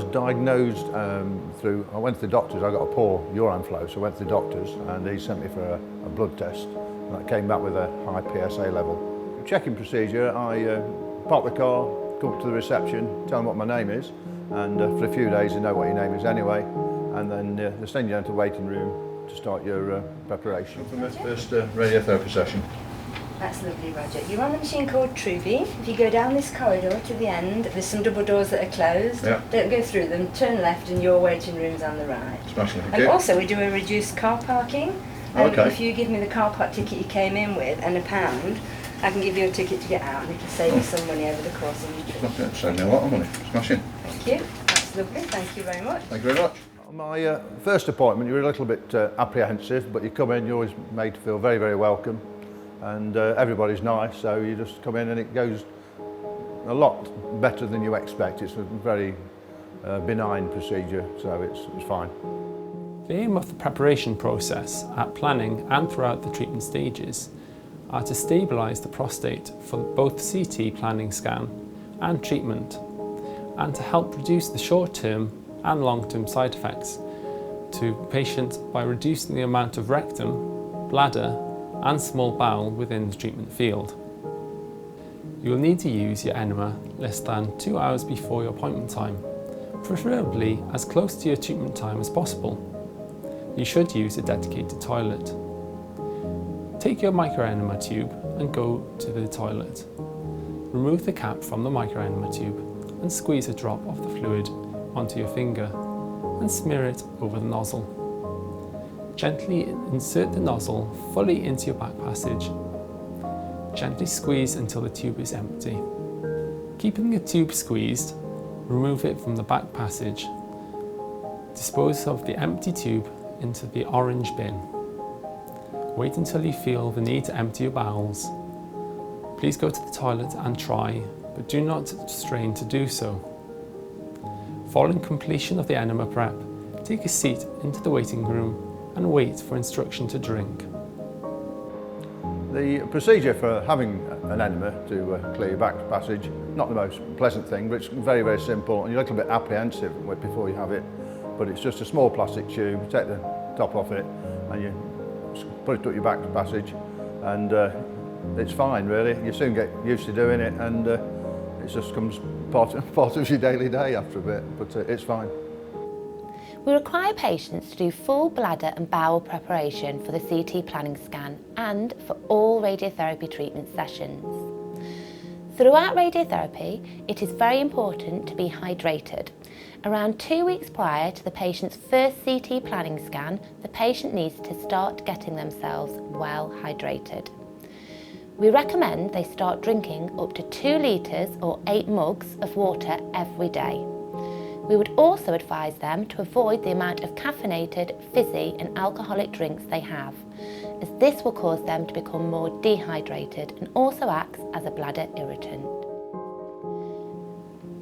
was diagnosed I went to the doctors. I got a poor urine flow, so I went to the doctors and he sent me for a blood test. And that came back with a high PSA level. Checking procedure, I park the car, go up to the reception, tell them what my name is, and for a few days they know what your name is anyway, and then they send you down to the waiting room to start your preparation for the first radiotherapy session. That's lovely, Roger. You're on the machine called Truby. If you go down this corridor to the end, there's some double doors that are closed. Yeah. Don't go through them, turn left and your waiting room's on the right. Smashing. And also we do a reduced car parking. Okay. If you give me the car park ticket you came in with and £1, I can give you a ticket to get out and it can save you some money over the course of your trip. Okay, saving me a lot of money. Smashing. Thank you. That's lovely. Thank you very much. Thank you very much. My first appointment, you were a little bit apprehensive, but you come in, you're always made to feel very, very welcome. And everybody's nice, so you just come in and it goes a lot better than you expect. It's a very benign procedure, so it's fine. The aim of the preparation process at planning and throughout the treatment stages are to stabilise the prostate for both CT planning scan and treatment, and to help reduce the short-term and long-term side effects to patients by reducing the amount of rectum, bladder and small bowel within the treatment field. You will need to use your enema less than 2 hours before your appointment time, preferably as close to your treatment time as possible. You should use a dedicated toilet. Take your microenema tube and go to the toilet. Remove the cap from the microenema tube and squeeze a drop of the fluid onto your finger and smear it over the nozzle. Gently insert the nozzle fully into your back passage. Gently squeeze until the tube is empty. Keeping the tube squeezed, remove it from the back passage. Dispose of the empty tube into the orange bin. Wait until you feel the need to empty your bowels. Please go to the toilet and try, but do not strain to do so. Following completion of the enema prep, take a seat into the waiting room and wait for instruction to drink. The procedure for having an enema to clear your back passage, not the most pleasant thing, but it's very, very simple, and you're a little bit apprehensive before you have it, but it's just a small plastic tube, take the top off it, and you put it up your back passage, and it's fine really. You soon get used to doing it, and it just comes part of your daily day after a bit, but it's fine. We require patients to do full bladder and bowel preparation for the CT planning scan and for all radiotherapy treatment sessions. Throughout radiotherapy, it is very important to be hydrated. Around 2 weeks prior to the patient's first CT planning scan, the patient needs to start getting themselves well hydrated. We recommend they start drinking up to 2 litres or 8 mugs of water every day. We would also advise them to avoid the amount of caffeinated, fizzy and alcoholic drinks they have, as this will cause them to become more dehydrated and also acts as a bladder irritant.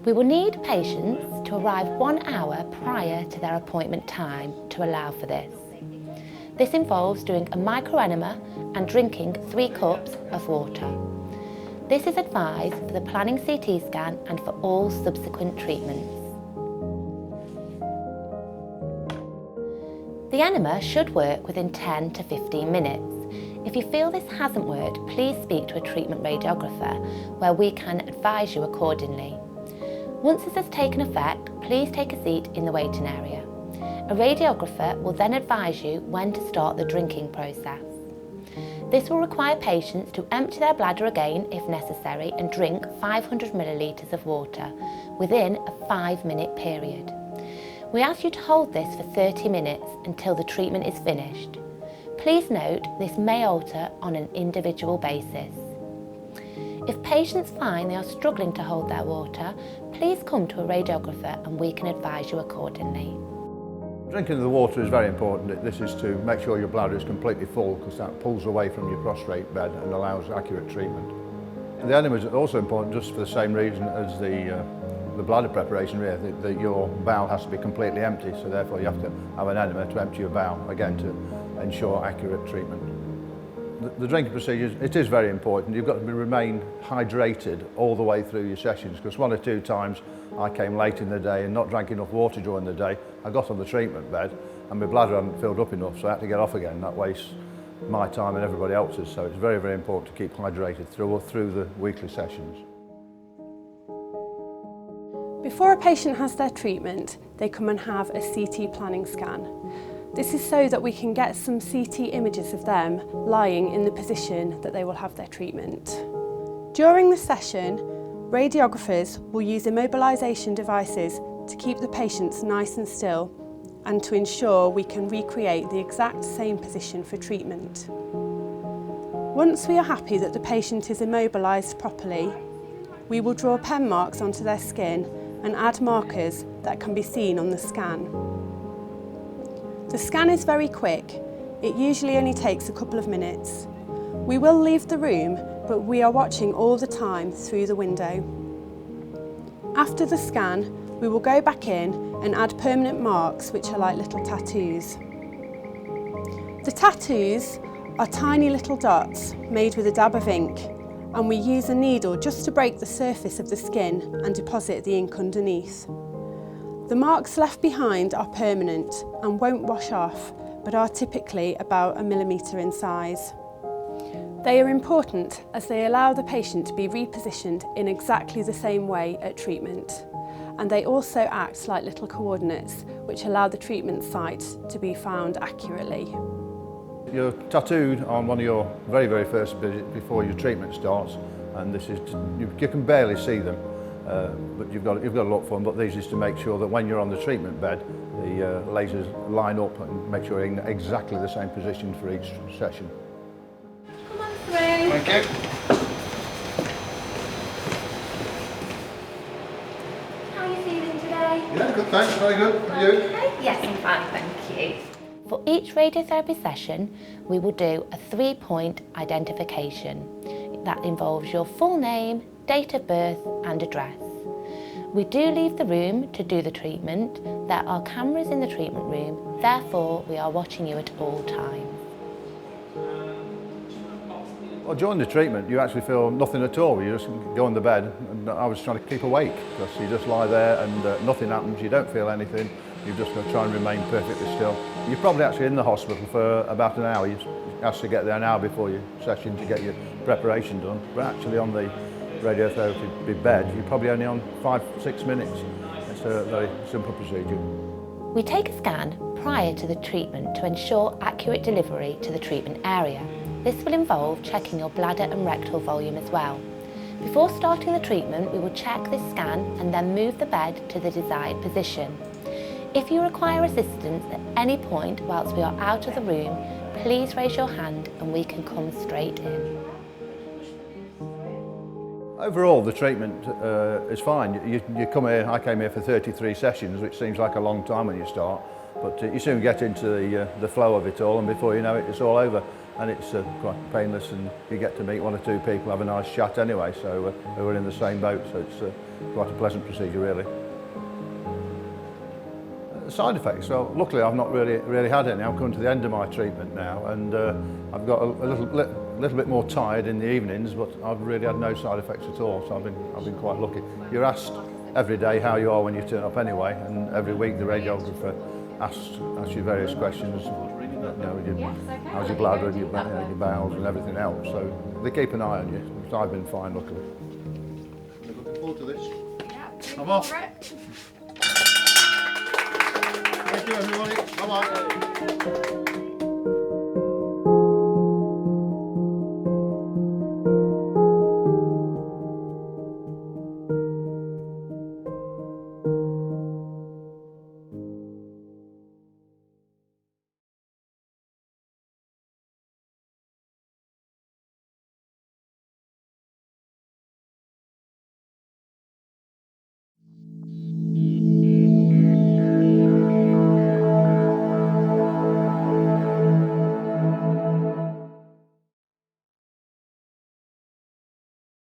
We will need patients to arrive 1 hour prior to their appointment time to allow for this. This involves doing a microenema and drinking 3 cups of water. This is advised for the planning CT scan and for all subsequent treatments. The enema should work within 10 to 15 minutes. If you feel this hasn't worked, please speak to a treatment radiographer where we can advise you accordingly. Once this has taken effect, please take a seat in the waiting area. A radiographer will then advise you when to start the drinking process. This will require patients to empty their bladder again if necessary and drink 500 millilitres of water within a 5-minute period. We ask you to hold this for 30 minutes until the treatment is finished. Please note this may alter on an individual basis. If patients find they are struggling to hold their water, please come to a radiographer and we can advise you accordingly. Drinking the water is very important. This is to make sure your bladder is completely full, because that pulls away from your prostate bed and allows accurate treatment. The enema is also important just for the same reason as the bladder preparation, really, that your bowel has to be completely empty, so therefore you have to have an enema to empty your bowel, again to ensure accurate treatment. the drinking procedures, it is very important. You've got to remain hydrated all the way through your sessions, because 1 or 2 times I came late in the day and not drank enough water during the day. I got on the treatment bed and my bladder hadn't filled up enough, so I had to get off again. That wastes my time and everybody else's, so it's very, very important to keep hydrated through the weekly sessions. Before a patient has their treatment, they come and have a CT planning scan. This is so that we can get some CT images of them lying in the position that they will have their treatment. During the session, radiographers will use immobilisation devices to keep the patients nice and still and to ensure we can recreate the exact same position for treatment. Once we are happy that the patient is immobilised properly, we will draw pen marks onto their skin and add markers that can be seen on the scan. The scan is very quick. It usually only takes a couple of minutes. We will leave the room, but we are watching all the time through the window. After the scan, we will go back in and add permanent marks, which are like little tattoos. The tattoos are tiny little dots made with a dab of ink, and we use a needle just to break the surface of the skin and deposit the ink underneath. The marks left behind are permanent and won't wash off, but are typically about 1 millimetre in size. They are important as they allow the patient to be repositioned in exactly the same way at treatment, and they also act like little coordinates which allow the treatment site to be found accurately. You're tattooed on one of your very, very first visits before your treatment starts, and this is you can barely see them, but you've got to look for them. But this is to make sure that when you're on the treatment bed, the lasers line up and make sure you're in exactly the same position for each session. Come on through. Thank you. How are you feeling today? Yeah, good, thanks. Very good. And you? Okay. Yes, I'm fine, thank you. For each radiotherapy session, we will do a 3-point identification. That involves your full name, date of birth and address. We do leave the room to do the treatment. There are cameras in the treatment room, therefore we are watching you at all times. Well, during the treatment, you actually feel nothing at all. You just go on the bed, and I was trying to keep awake, because you just lie there and nothing happens, you don't feel anything. You've just got to try and remain perfectly still. You're probably actually in the hospital for about an hour. You have to get there an hour before your session to get your preparation done. But actually on the radiotherapy bed, you're probably only on 5-6 minutes. It's a very simple procedure. We take a scan prior to the treatment to ensure accurate delivery to the treatment area. This will involve checking your bladder and rectal volume as well. Before starting the treatment, we will check this scan and then move the bed to the desired position. If you require assistance at any point whilst we are out of the room, please raise your hand and we can come straight in. Overall, the treatment is fine. You come here, I came here for 33 sessions, which seems like a long time when you start, but you soon get into the flow of it all, and before you know it, it's all over. And it's quite painless, and you get to meet 1 or 2 people, have a nice chat anyway, so who are in the same boat, so it's quite a pleasant procedure, really. Side effects, well, luckily I've not really had any. I'm coming to the end of my treatment now, and I've got a little bit more tired in the evenings, but I've really had no side effects at all, so I've been quite lucky. You're asked every day how you are when you turn up anyway, and every week the radiographer asks you various questions. You know, how's your bladder and your bowels and everything else, so they keep an eye on you, which I've been fine, luckily. I'm looking forward to this. Yeah, I'm off. for it. Thank you, everybody.